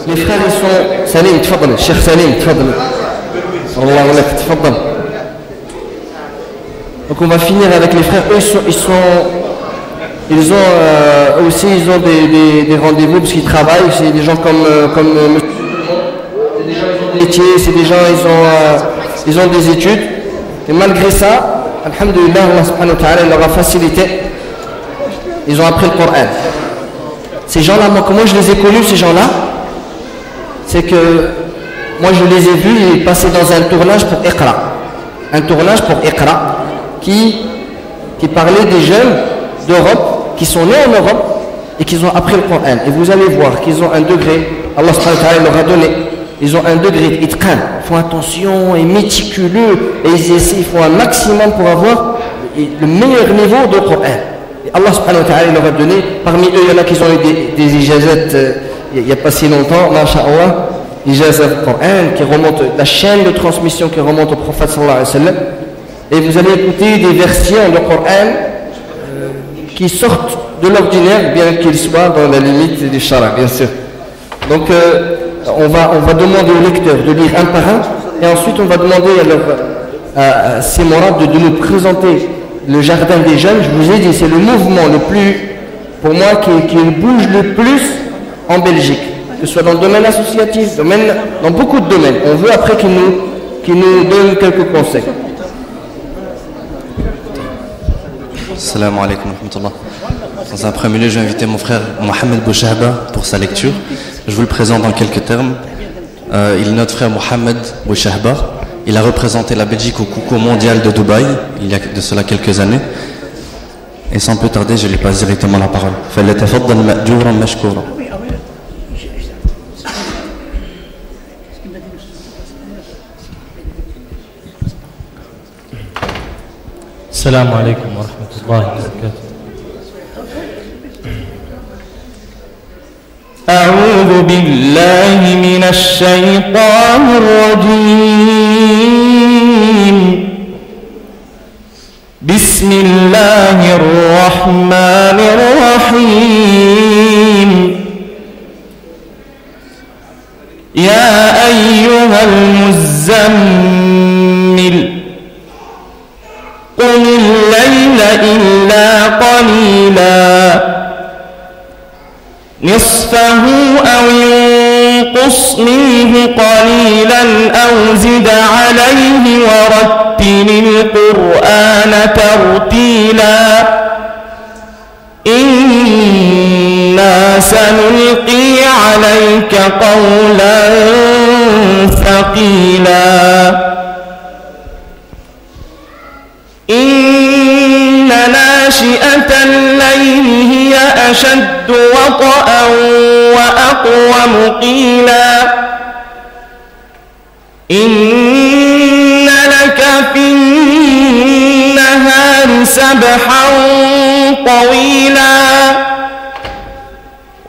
Les frères, ils sont... Salim, tfadal, Cheikh Salim, tfadal. Allah lak, tfadal. Donc on va finir avec les frères. Eux, ils ont aussi des rendez-vous parce qu'ils travaillent. C'est des gens comme c'est des gens, ils ont des métiers, c'est des gens, ils ont des études. Et malgré ça, alhamdoulilah, Allah subhanahu wa ta'ala, il leur a facilité. Ils ont appris le Coran. Ces gens-là, moi, comment je les ai connus, ces gens-là? C'est que moi, je les ai vus passer dans un tournage pour Iqra. Un tournage pour Iqra qui parlait des jeunes d'Europe qui sont nés en Europe et qui ont appris le Coran. Et vous allez voir qu'ils ont un degré, Allah subhanahu wa ta'ala leur a donné, ils ont un degré d'itqan, ils font attention et méticuleux et ils essaient, ils font un maximum pour avoir le meilleur niveau de Coran. Et Allah subhanahu wa ta'ala leur a donné, parmi eux il y en a qui ont eu des ijazat il n'y a pas si longtemps, masha'Allah, ijazat Coran qui remonte, la chaîne de transmission qui remonte au prophète sallallahu alayhi wa sallam. Et vous allez écouter des versions de Coran qui sortent de l'ordinaire, bien qu'ils soient dans la limite du shara, bien sûr. Donc on va demander aux lecteurs de lire un par un, et ensuite on va demander à ces morades de nous présenter le jardin des jeunes. Je vous ai dit, c'est le mouvement le plus, pour moi, qui bouge le plus en Belgique, que ce soit dans le domaine associatif, dans beaucoup de domaines. On veut après qu'ils nous donnent quelques conseils. Assalamu alaikum wa rahmatullah. Dans un premier lieu, je vais inviter mon frère Mohamed Bouchahba pour sa lecture. Je vous le présente en quelques termes. Il est notre frère Mohamed Bouchahba. Il a représenté la Belgique au Concours mondial de Dubaï, il y a de cela quelques années. Et sans plus tarder, je lui passe directement la parole. فليتفضل مأجورا مشكورا. السلام عليكم ورحمة الله وبركاته. أعوذ بالله من الشيطان الرجيم. بسم الله الرحمن الرحيم. يا أيها المزمل قم الليل إلا قليلا نصفه أو ينقص منه قليلا أو زد عليه ورتل القرآن ترتيلا إنا سنلقي عليك قولا ثقيلا إن ناشئة الليل هي أشد وطئا وأقوم قيلا إن لك في النهار سبحا طويلا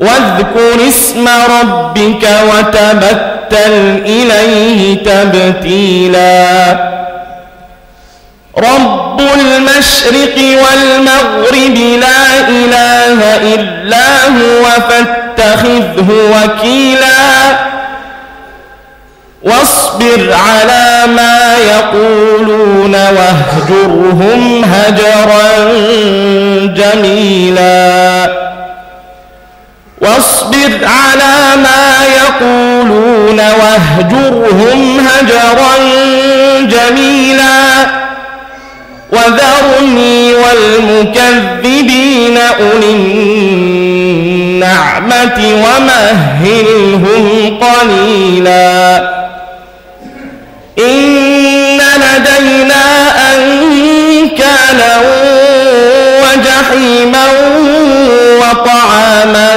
واذكر اسم ربك وتبتل إليه تبتيلا رب المشرق والمغرب لا إله إلا هو فاتخذه وكيلا واصبر على ما يقولون واهجرهم هجرا جميلا واصبر على ما يقولون واهجرهم هجرا جميلا وذرني والمكذبين أولي النعمة ومهلهم قليلا إن لدينا أنكالا وجحيما وطعاما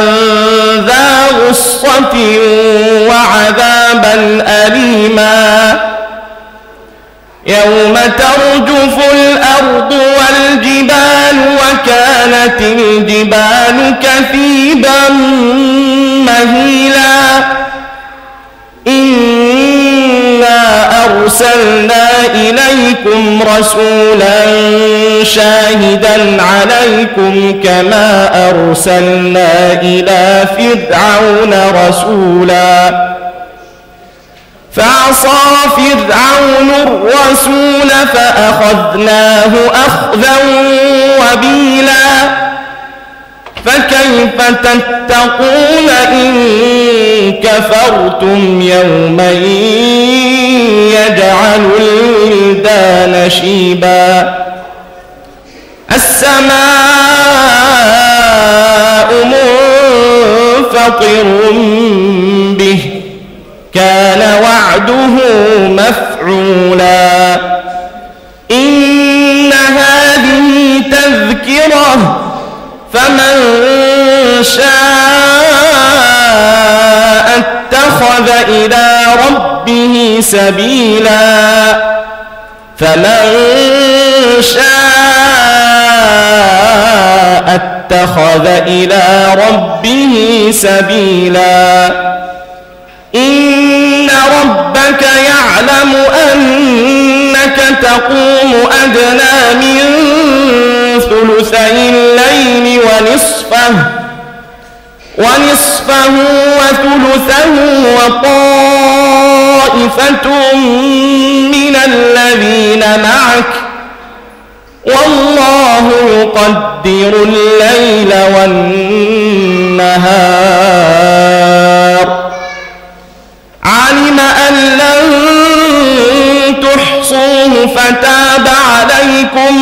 ذا غصة وعذابا أليما يوم ترجف الأرض والجبال وكانت الجبال كثيبا مهيلا إنا أرسلنا إليكم رسولا شاهدا عليكم كما أرسلنا إلى فرعون رسولا فعصى فرعون الرسول فأخذناه أخذا وبيلا فكيف تتقون إن كفرتم يوما يجعل الولدان شيبا السماء منفطر به كان وعده مفعولا إن هذه تذكرة فمن شاء اتخذ إلى ربه سبيلا فمن شاء اتخذ إلى ربه سبيلا إن ربك يعلم أنك تقوم أدنى من ثلثي الليل ونصفه وثلثه وطائفة من الذين معك والله يقدر الليل والنهار علم أن لن تحصوه فتاب عليكم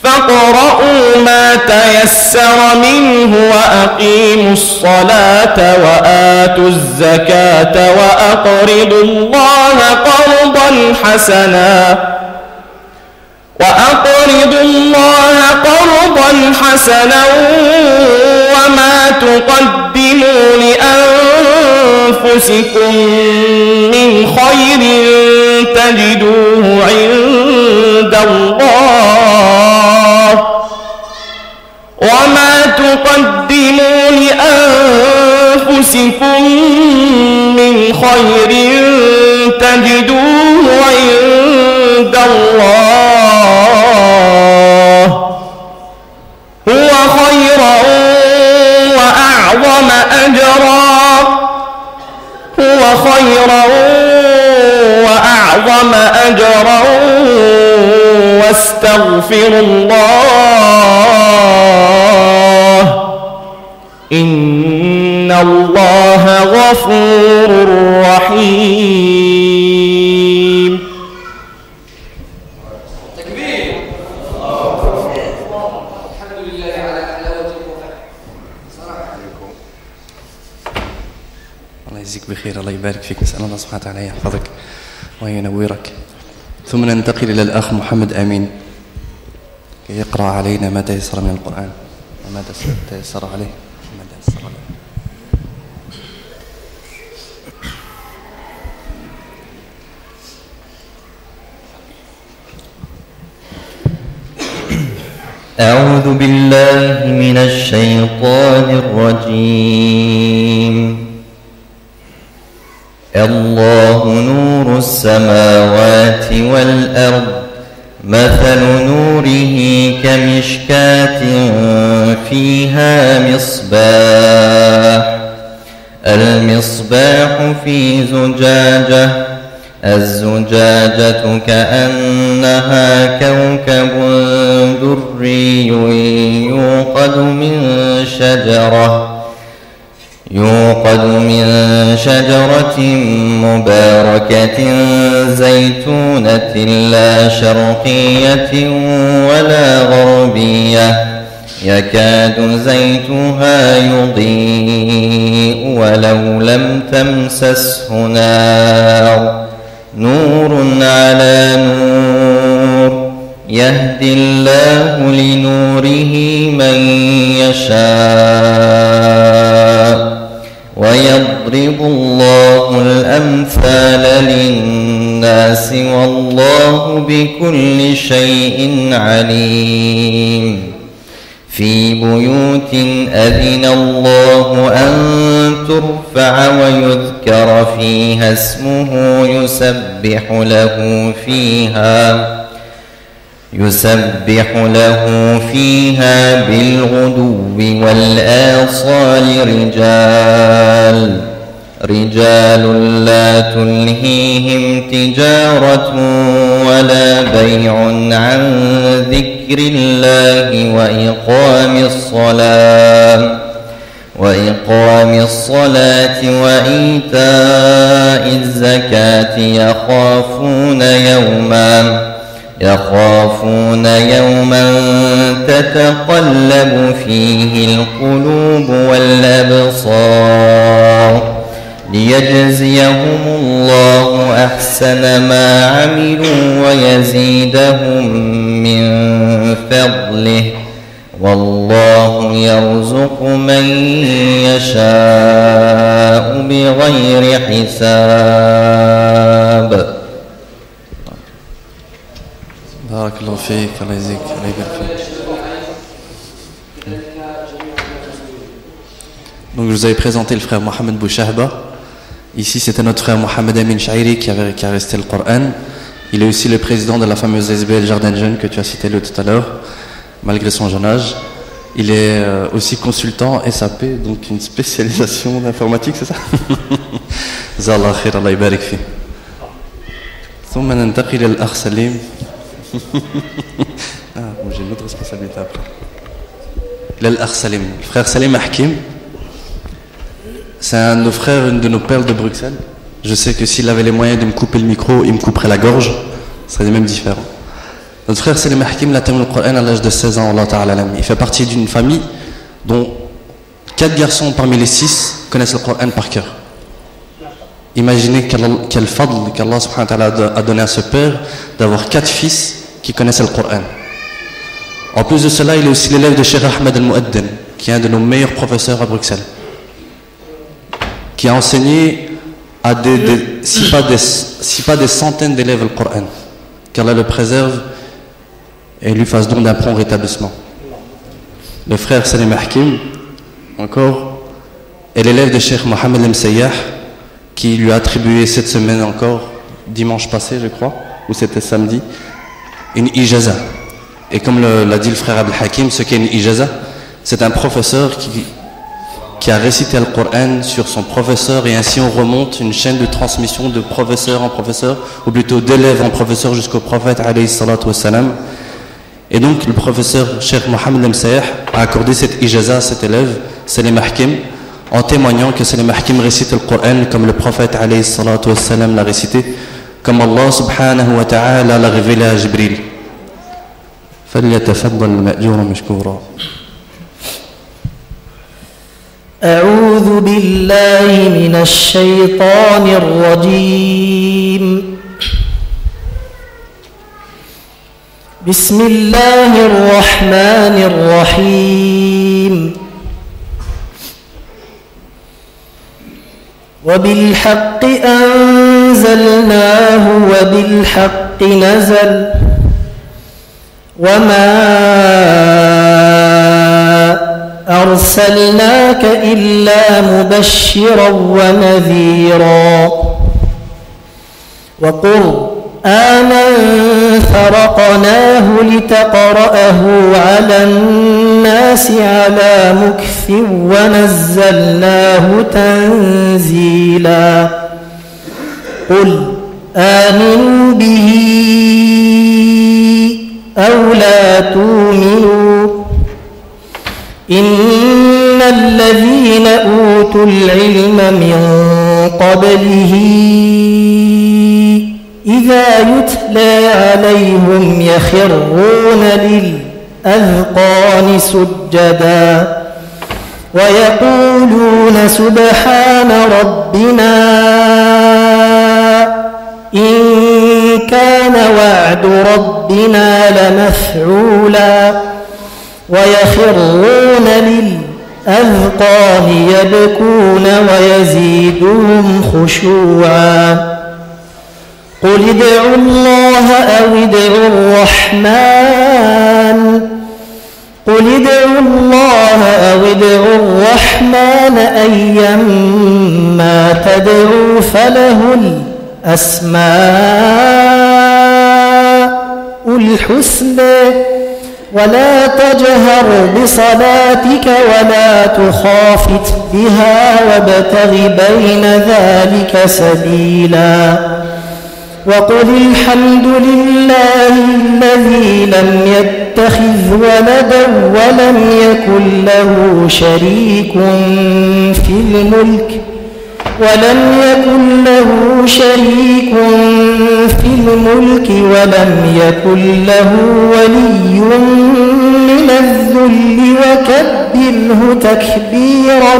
فاقرؤوا ما تيسر منه وأقيموا الصلاة وآتوا الزكاة وأقرضوا الله قرضا حسنا وما تقدموا لأنفسكم من خير تجدوه عند الله وما تقدموا لأنفسكم من خير تجدوه عند الله هو خيرا وأعظم أجرا واستغفروا الله إن الله غفور رحيم. تكبير. الحمد لله على حلاوة القرآن. الله يجزيك بخير، الله يبارك فيك، نسأل الله سبحانه وتعالى يحفظك وينورك. ثم ننتقل إلى الأخ محمد أمين كي يقرأ علينا ما تيسر من القرآن وما تيسر عليه. أعوذ بالله من الشيطان الرجيم. الله نور السماوات والأرض مثل نوره كمشكاة فيها مصباح المصباح في زجاجة الزجاجة كأنها كوكب دري يوقد من شجرة مباركة زيتونة لا شرقية ولا غربية يكاد زيتها يضيء ولو لم تمسسه نار نور على نور يهدي الله لنوره من يشاء ويضرب الله الأمثال للناس والله بكل شيء عليم. في بيوت أذن الله أن ترفع ويذكر فيها اسمه يسبح له فيها بالغدو والآصال رجال لا تلهيهم تجارة ولا بيع عن ذكر الله وإقام الصلاة وإيتاء الزكاة يخافون يوما تتقلب فيه القلوب والأبصار ليجزيهم الله أحسن ما عملوا ويزيدهم من فضله والله يرزق من يشاء بغير حساب. بارك الله فيك الله يجزيك الله يبارك فيك. Donc je vous avais présenté le frère Mohamed Bouchahba. Ici c'était notre frère Mohamed Amin Shairi qui a resté le Coran. Il est aussi le président de la fameuse SBL Jardin Jeune que tu as cité tout à l'heure, malgré son jeune âge. Il est aussi consultant SAP, donc une spécialisation d'informatique, c'est ça? Zallah khair, Allah yabarak fi. ثم ننتقل إلى الأخ سليم. J'ai une autre responsabilité après. L'Akh Salim, le frère Salim Hakim, c'est un de nos frères, une de nos perles de Bruxelles. Je sais que s'il avait les moyens de me couper le micro, il me couperait la gorge, ce serait même différent. Notre frère Salim Hakim l'a terminé le Coran à l'âge de 16 ans, Allah Ta'ala alam. Il fait partie d'une famille dont 4 garçons parmi les 6 connaissent le Coran par cœur. Imaginez quel fadl qu'Allah subhanahu wa ta'ala a donné à ce père d'avoir 4 fils qui connaissent le Coran. En plus de cela, il est aussi l'élève de Cheikh Ahmed Al-Mu'addin, qui est un de nos meilleurs professeurs à Bruxelles, qui a enseigné à si pas des centaines d'élèves le Coran, qu'Allah le préserve et lui fasse don d'un prompt rétablissement. Le frère Salim Hakim, encore, est l'élève de Cheikh Mohamed Al-Msayyah, qui lui a attribué cette semaine encore, dimanche passé je crois, ou c'était samedi, une ijaza. Et comme l'a dit le frère Abdel Hakim, ce qu'est une ijaza, c'est un professeur qui a récité le Coran sur son professeur, et ainsi on remonte une chaîne de transmission de professeur en professeur, ou plutôt d'élève en professeur jusqu'au prophète alayhi salatu wassalam. Et donc le professeur Cheikh Mohamed Al-Msayyah a accordé cette ijaza à cet élève, Salim Hakim, en témoignant que Salim Hakim récite le Coran comme le prophète alayhi salatu wassalam l'a récité, comme Allah subhanahu wa ta'ala l'a révélé à Jibril. فليتفضل مأجورا مشكورا. أعوذ بالله من الشيطان الرجيم. بسم الله الرحمن الرحيم. وبالحق أنزلناه وبالحق نزل وما أرسلناك إلا مبشرا ونذيرا وقرآنا فرقناه لتقرأه على الناس على مكث ونزلناه تنزيلا قل آمنوا به أو لا تؤمنوا إن الذين أوتوا العلم من قبله إذا يتلى عليهم يخرون للأذقان سجدا ويقولون سبحان ربنا إن كان وعد ربنا لمفعولا ويخرون للأذقان يبكون ويزيدهم خشوعا قل ادعوا الله أو ادعوا الرحمن قل ادعوا الله أو ادعوا الرحمن أيما تدعوا فله الأسماء الحسنى ولا تجهر بصلاتك ولا تخافت بها وابتغ بين ذلك سبيلا وقل الحمد لله الذي لم يتخذ ولدا ولم يكن له شريك في الملك ولم يكن له ولي من الذل وكبره تكبيرا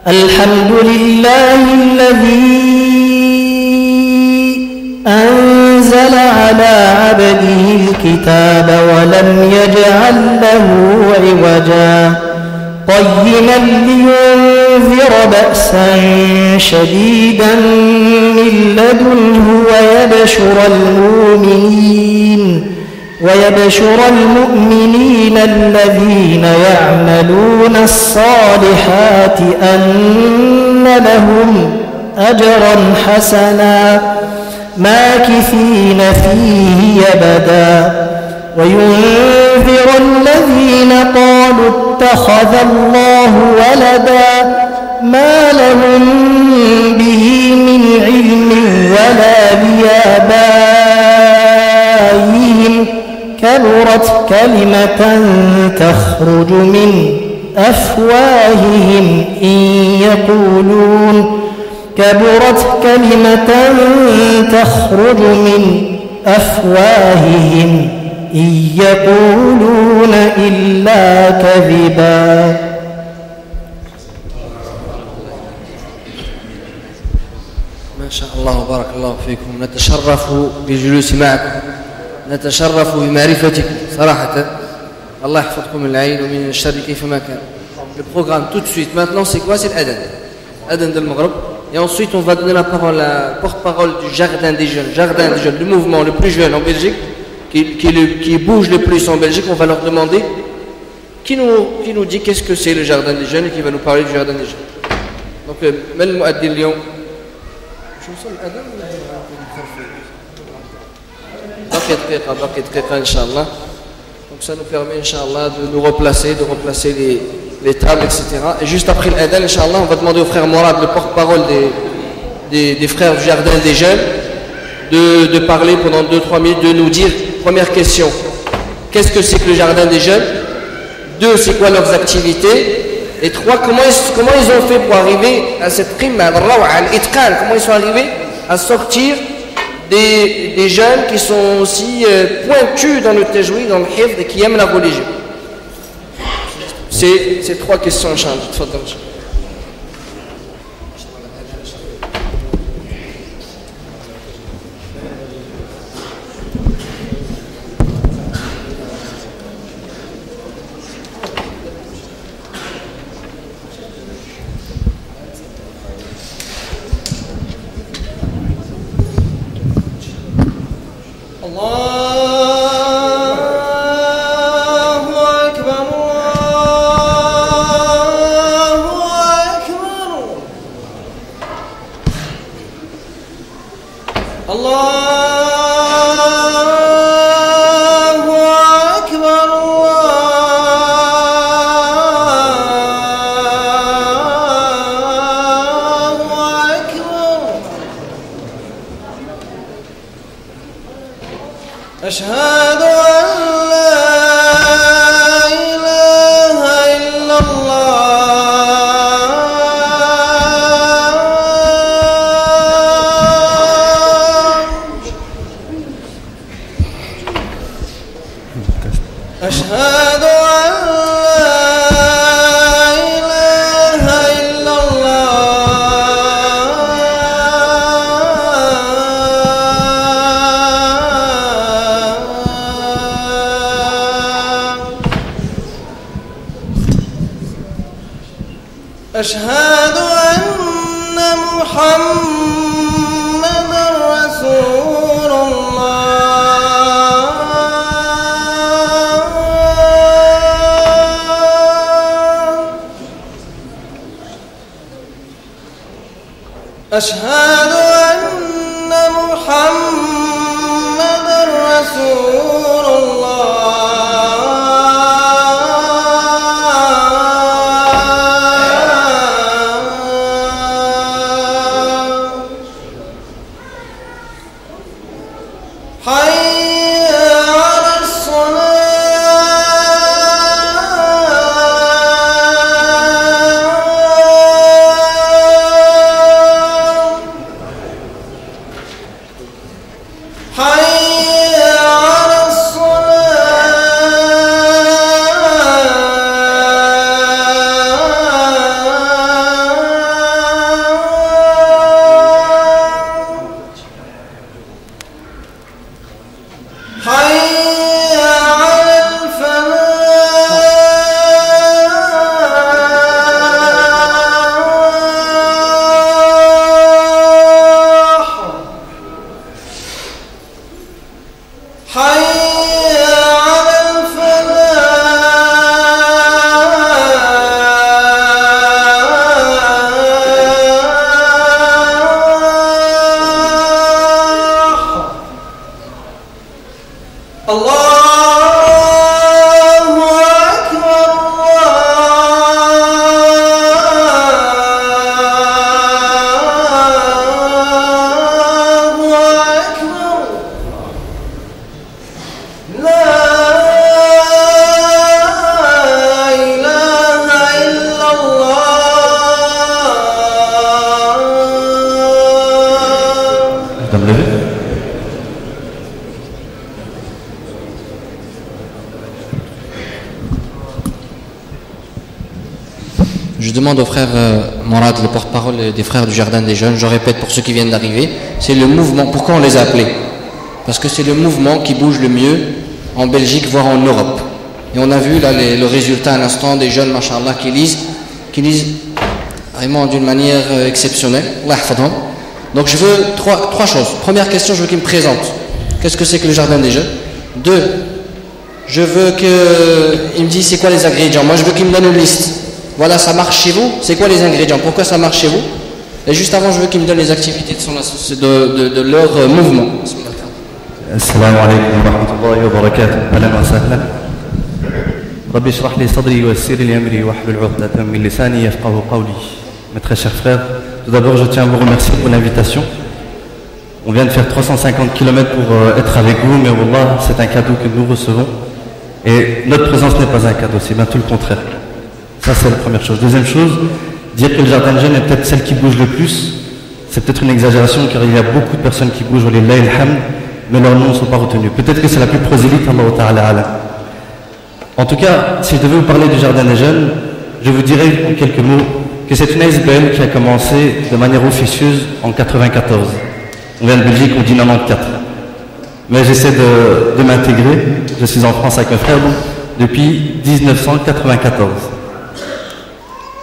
الحمد لله الذي أنزل على عبده الكتاب ولم يجعل له عوجا قيما لينذر بأسا شديدا من لدنه ويبشر المؤمنين الذين يعملون الصالحات أن لهم أجرا حسنا ماكثين فيه أبدا وينذر الذين قالوا اتخذ الله ولدا ما لهم به من علم ولا لآبائهم كبرت كلمة تخرج من أفواههم إن يقولون إلا كذبا. ما شاء الله بارك الله فيكم. نتشرف بالجلوس معكم، نتشرف بمعرفتكم صراحة. الله يحفظكم من العين ومن الشر كيفما كان. Le programme tout de suite maintenant c'est quoi? C'est l'Aden. Aden del Maghreb. Et ensuite on va donner la parole à la porte-parole du Jardin des Jeunes, le mouvement le plus jeune en Belgique, qui bouge le plus en Belgique. On va leur demander qui nous dit qu'est-ce que c'est le Jardin des Jeunes et qui va nous parler du Jardin des Jeunes. Donc من المؤذن اليوم؟ شو وصل الأذان ولا باقي دقيقة إن شاء الله. Donc ça nous permet Inch'Allah de nous replacer, les tables, etc. Et juste après l'Adhan, Inch'Allah, on va demander au frère Mourad, le porte-parole des frères du Jardin des Jeunes, de parler pendant 2-3 minutes, de nous dire, première question, qu'est-ce que c'est que le Jardin des Jeunes? 2, c'est quoi leurs activités? Et 3, comment ils ont fait pour arriver à cette prime, comment ils sont arrivés à sortir des jeunes qui sont aussi pointus dans le tajwid, dans le hifd et qui aiment la religion. C'est 3 questions, Inch'Allah. أشهد أن لا إله إلا الله أشهد أن لا إله إلا أشهد أن محمدًا رسول الله أشهد أن محمد رسول الله حي على الصلاة حي على الصلاة حي على الفلاح حي على الفلاح الله أكبر الله أكبر لا إله إلا الله Madame Levé. Je demande au frère Morad, le porte-parole des frères du Jardin des Jeunes, je répète pour ceux qui viennent d'arriver, c'est le mouvement, pourquoi on les a appelés? Parce que c'est le mouvement qui bouge le mieux en Belgique, voire en Europe. Et on a vu là le résultat à l'instant des jeunes, machallah, qui lisent vraiment d'une manière exceptionnelle. Allah yahfadhum. Donc je veux trois choses. Première question, je veux qu'ils me présentent. Qu'est-ce que c'est que le Jardin des Jeunes? Deux, je veux qu'ils me disent c'est quoi les ingrédients. Moi je veux qu'ils me donnent une liste. Voilà, ça marche chez vous, c'est quoi les ingrédients? Pourquoi ça marche chez vous? Et juste avant, je veux qu'ils me donnent les activités de leur mouvement. السلام عليكم ورحمة الله وبركاته. أهلا وسهلا. ربي اشرح لي صدري ويسر لي أمري واحلل عقدة من لساني يفقهوا قولي. Mes très chers frères, tout d'abord je tiens à vous remercier pour l'invitation. On vient de faire 350 km pour être avec vous, mais Wallah, c'est un cadeau que nous recevons. Et notre présence n'est pas un cadeau, c'est bien tout le contraire. Ça c'est la première chose. Deuxième chose, dire que le Jardin de Jeunes est peut-être celle qui bouge le plus, c'est peut-être une exagération car il y a beaucoup de personnes qui bougent, Walillah ilhamd, mais leurs noms ne sont pas retenus. Peut-être que c'est la plus prosélyte, Allah Ta'ala alam. En tout cas, si je devais vous parler du Jardin des Jeunes, je vous dirais en quelques mots que c'est une ASBL qui a commencé de manière officieuse en 94. On vient de Belgique, on dit 94. Mais j'essaie de m'intégrer, je suis en France avec mes frères depuis 1994.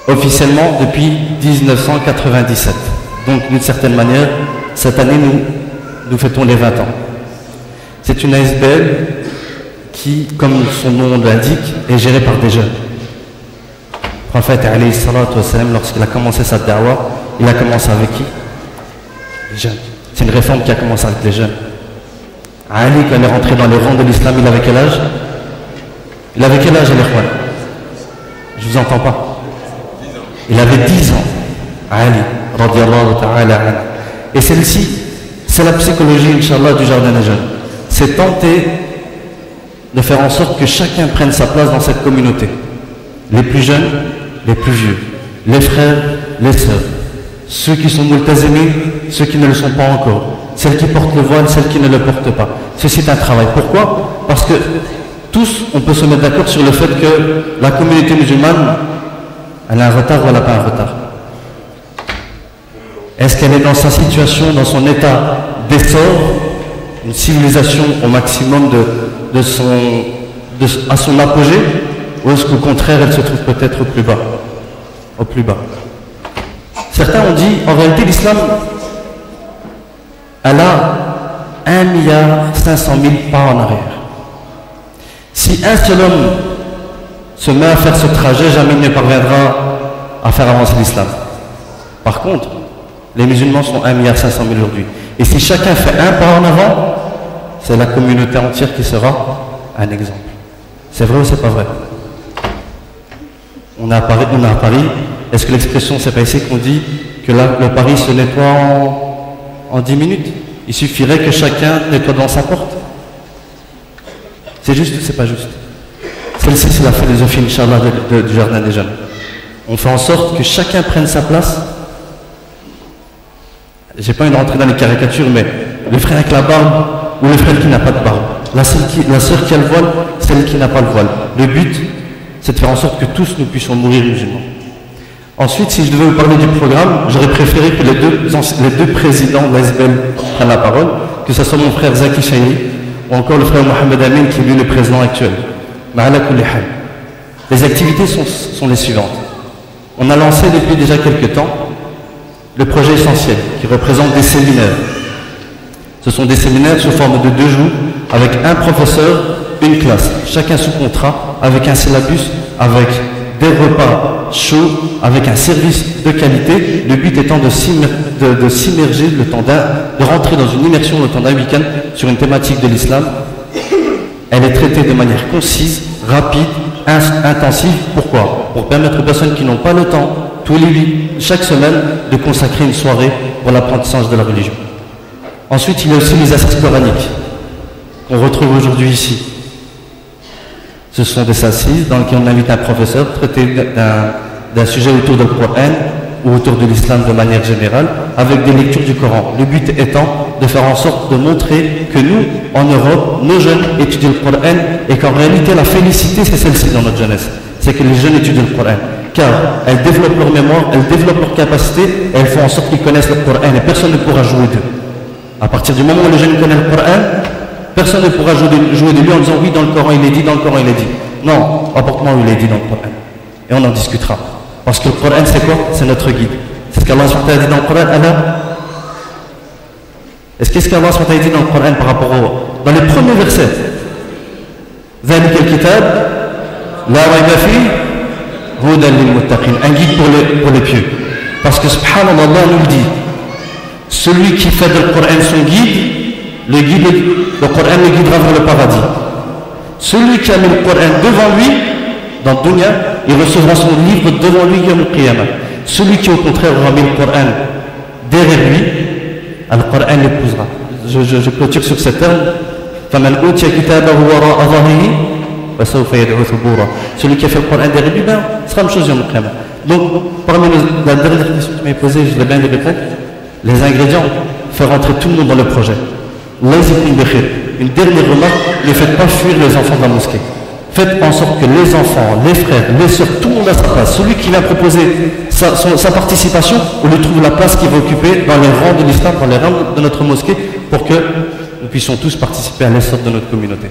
Officiellement depuis 1997. Donc d'une certaine manière, cette année nous fêtons les 20 ans. C'est une ASBL qui, comme son nom l'indique, est gérée par des jeunes. Le prophète alayhi salatu wassalam, lorsqu'il a commencé sa da'wah, il a commencé avec qui? Les jeunes. C'est une réforme qui a commencé avec les jeunes. Ali, quand il est rentré dans les rangs de l'islam, il avait quel âge? Il avait quel âge, Al-Ikhwan? Je vous entends pas. Il avait 10 ans. Ali, radiyallahu ta'ala anhu. Et celle-ci, c'est la psychologie, Inch'Allah, du Jardin des Jeunes. C'est tenter de faire en sorte que chacun prenne sa place dans cette communauté. Les plus jeunes, les plus vieux, les frères, les sœurs, ceux qui sont multazimins, ceux qui ne le sont pas encore, celles qui portent le voile, celles qui ne le portent pas. Ceci est un travail. Pourquoi? Parce que tous, on peut se mettre d'accord sur le fait que la communauté musulmane, elle a un retard ou elle n'a pas un retard. Est-ce qu'elle est dans sa situation, dans son état d'essor, une civilisation au maximum à son apogée, ou est-ce qu'au contraire elle se trouve peut-être au plus bas? Au plus bas. Certains ont dit, en réalité l'islam, elle a 1,5 milliard pas en arrière. Si un seul homme se met à faire ce trajet, jamais il ne parviendra à faire avancer l'islam. Par contre, Les musulmans sont 1,5 milliard aujourd'hui. Et si chacun fait un pas en avant, c'est la communauté entière qui sera un exemple. C'est vrai ou c'est pas vrai? On est à Paris. Est-ce que l'expression, c'est pas ici qu'on dit que là, le Paris se nettoie en 10 minutes? Il suffirait que chacun nettoie dans sa porte. C'est juste ou c'est pas juste? Celle-ci, c'est la philosophie, Inch'Allah, du Jardin des Jeunes. On fait en sorte que chacun prenne sa place. J'ai pas envie de rentrer dans les caricatures, mais le frère avec la barbe ou le frère qui n'a pas de barbe. La sœur qui a le voile, celle qui n'a pas le voile. Le but, c'est de faire en sorte que tous nous puissions mourir musulmans. Ensuite, si je devais vous parler du programme, j'aurais préféré que les deux présidents de l'ASBEL prennent la parole, que ce soit mon frère Zaki Chayni ou encore le frère Mohamed Amin qui est lui le président actuel. Les activités sont les suivantes. On a lancé depuis déjà quelques temps le projet essentiel qui représente des séminaires. Ce sont des séminaires sous forme de 2 jours avec un professeur, une classe, chacun sous contrat, avec un syllabus, avec des repas chauds, avec un service de qualité. Le but étant de s'immerger le temps de rentrer dans une immersion le temps d'un week-end sur une thématique de l'islam. Elle est traitée de manière concise, rapide, intensive. Pourquoi? Pour permettre aux personnes qui n'ont pas le temps, chaque semaine, de consacrer une soirée pour l'apprentissage de la religion. Ensuite, il y a aussi les assises coraniques qu'on retrouve aujourd'hui ici. Ce sont des assises dans lesquelles on invite un professeur à traiter d'un sujet autour du Coran ou autour de l'islam de manière générale, avec des lectures du Coran. Le but étant de faire en sorte de montrer que nous, en Europe, nos jeunes étudient le Coran et qu'en réalité, la félicité, c'est celle-ci dans notre jeunesse. C'est que les jeunes étudient le Coran. Car elles développent leur mémoire, elles développent leur capacité et elles font en sorte qu'ils connaissent le Coran et personne ne pourra jouer d'eux. À partir du moment où le jeune connaît le Coran, personne ne pourra jouer de lui en disant oui, dans le Coran il est dit, dans le Coran il est dit. Non, apporte-moi où il est dit dans le Coran. Et on en discutera. Parce que le Coran c'est quoi? C'est notre guide. C'est ce qu'Allah a dit dans le Coran. Qu'est-ce qu'Allah a dit dans le Coran par rapport dans les premiers versets? ذلك الكتاب لا ريب فيه هدى للمتقين. Un guide pour les pieux. Parce que subhanallah, Allah nous le dit. Celui qui fait de le Coran son guide, le Coran le guidera vers le paradis. Celui qui a mis le Coran devant lui, dans le dunya, il recevra son livre devant lui yawm al-qiyamah. Celui qui au contraire aura mis le Coran derrière lui, le Coran l'épousera. Je clôture sur ces termes. فَمَنْ أُوتِيَ كِتَابَهُ وَرَاءَ ظَهْرِهِ فَسَوْفَ يَدْعُو ثُبُورًا. Celui qui a fait le Coran derrière lui, ce sera la même chose yawm al-qiyamah. Donc, parmi la dernière question que tu m'as posée, je l'ai bien répondre. Les ingrédients, faire rentrer tout le monde dans le projet. Une dernière remarque, ne faites pas fuir les enfants de la mosquée. Faites en sorte que les enfants, les frères, les soeurs, tout le monde a sa place. Celui qui vient proposer sa participation, on lui trouve la place qu'il va occuper dans les rangs de l'islam, dans les rangs de notre mosquée, pour que nous puissions tous participer à l'essor de notre communauté.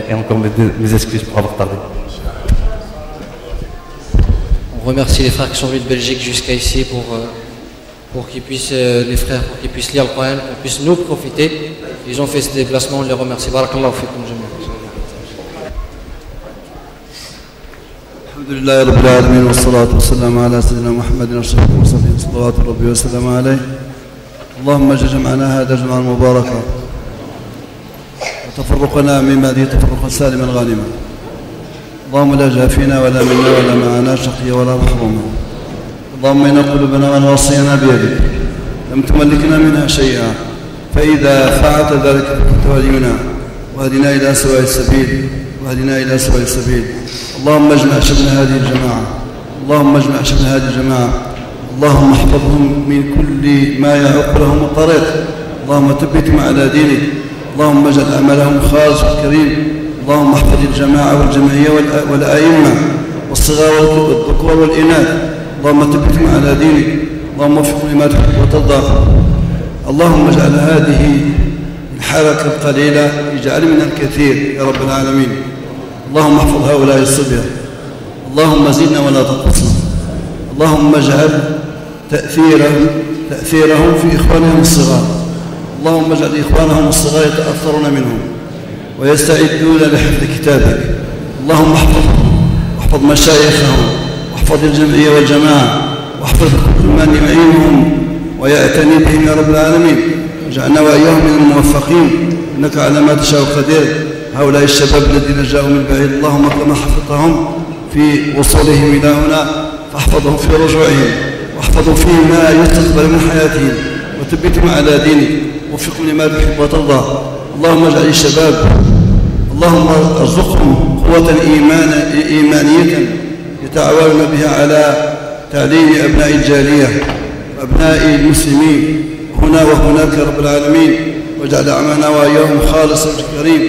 Et encore mes excuses pour avoir tardé. On remercie les frères qui sont venus de Belgique jusqu'à ici pour qu'ils puissent, les frères, pour qu'ils puissent lire le Coran, qu'on puisse nous profiter. Ils ont fait ce déplacement, on les remercie. Barakallahu fikum jami'an. الحمد لله رب العالمين والصلاة والسلام على سيدنا محمد أشرف المرسلين صلوات ربي وسلم عليه. اللهم اجعل جمعنا هذا جمعا مباركا وتفرقنا من بعده تفرقا سالما غانما. اللهم لا جافينا ولا منا ولا معنا شقيا ولا محروما. اللهم إن قلوبنا ونواصينا بيدك لم تملكنا منها شيئا فإذا فعلت ذلك فتولينا وهدنا إلى سواء السبيل وهدنا إلى سواء السبيل. اللهم اجمع شمل هذه الجماعة. اللهم اجمع شمل هذه الجماعة. اللهم احفظهم من كل ما يعوق لهم الطريق. اللهم ثبتهم على دينك. اللهم اجعل أعمالهم خالص كريم. اللهم احفظ الجماعة والجمعية والأئمة والصغار والذكور والإناث. اللهم ثبتهم على دينك. اللهم وفقهم لما تحب وترضى. اللهم اجعل هذه الحركة القليلة اجعل منها الكثير يا رب العالمين. اللهم احفظ هؤلاء الصبية. اللهم زدنا ولا تنقصنا. اللهم اجعل تأثيرهم في إخوانهم الصغار. اللهم اجعل إخوانهم الصغار يتأثرون منهم ويستعدون لحفظ كتابك. اللهم احفظهم واحفظ مشايخهم واحفظ الجمعية والجماعة واحفظ كل من يعينهم ويعتني بهم يا رب العالمين. اجعلنا وإياهم من الموفقين، إنك على ما تشاء قدير. هؤلاء الشباب الذين جاءوا من بعيد اللهم كما حفظتهم في وصولهم إلى هنا فاحفظهم في رجوعهم، واحفظوا فيهم ما يستقبل من حياتهم، وثبتهم على دينك، ووفقهم لما تحب وترضى. اللهم اجعل الشباب، اللهم ارزقهم قوة إيمانية يتعاونون بها على تعليم أبناء الجالية وأبناء المسلمين هنا وهناك يا رب العالمين. واجعل أعمالنا وإياهم خالصا كريم،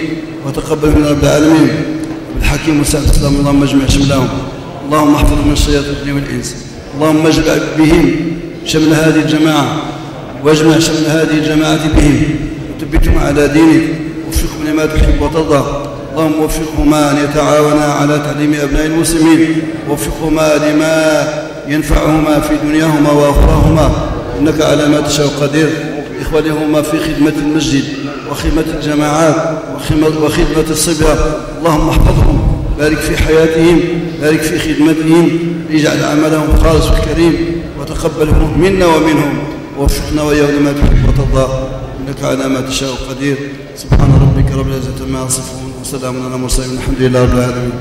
وتقبل منا رب العالمين. بالحكيم وسعد السلام اللهم اجمع شملهم، اللهم احفظهم من الشياطين الجن والإنس، اللهم اجمع بهم شمل هذه الجماعة، واجمع شمل هذه الجماعة بهم، وثبتهم على دينك، ووفقهم لما تحب وترضى. اللهم وفقهما أن يتعاونا على تعليم أبناء المسلمين، ووفقهما لما ينفعهما في دنياهما وأخراهما، إنك على ما تشاء قدير. إخوانهما في خدمة المسجد وخدمة الجماعات وخدمة الصبية، اللهم احفظهم، بارك في حياتهم، بارك في خدمتهم، اجعل عملهم خالص وكريم، وتقبله منا ومنهم، ووفقنا وإياهم لما تحب وترضى، إنك على ما تشاء قدير. سبحان ربك رب العزة عما يصفون، وسلام على المرسلين، الحمد لله رب العالمين.